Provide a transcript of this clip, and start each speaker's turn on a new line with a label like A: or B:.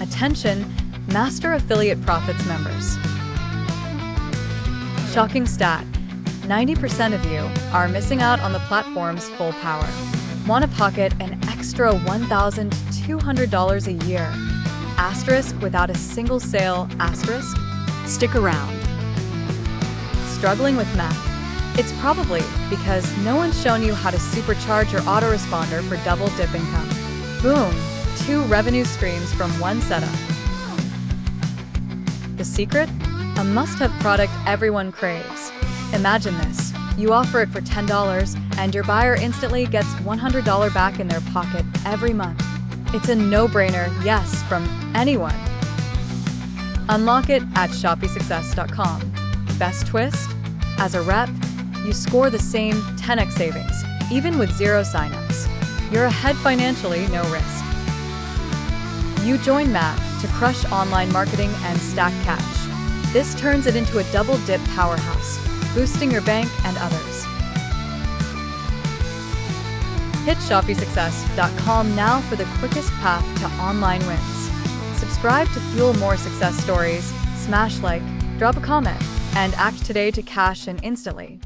A: Attention, Master Affiliate Profits members. Shocking stat, 90% of you are missing out on the platform's full power. Want to pocket an extra $1,200 a year? Asterisk without a single sale, asterisk? Stick around. Struggling with math? It's probably because no one's shown you how to supercharge your autoresponder for double dip income. Boom, 2 revenue streams from one setup. The secret? A must-have product everyone craves. Imagine this. You offer it for $10 and your buyer instantly gets $100 back in their pocket every month. It's a no-brainer yes from anyone. Unlock it at ShopeeSuccess.com. Best twist? As a rep, you score the same 10x savings, even with 0 signups. You're ahead financially, no risk. You join Matt to crush online marketing and stack cash. This turns it into a double dip powerhouse, boosting your bank and others. Hit ShopeeSuccess.com now for the quickest path to online wins. Subscribe to fuel more success stories, smash like, drop a comment, and act today to cash in instantly.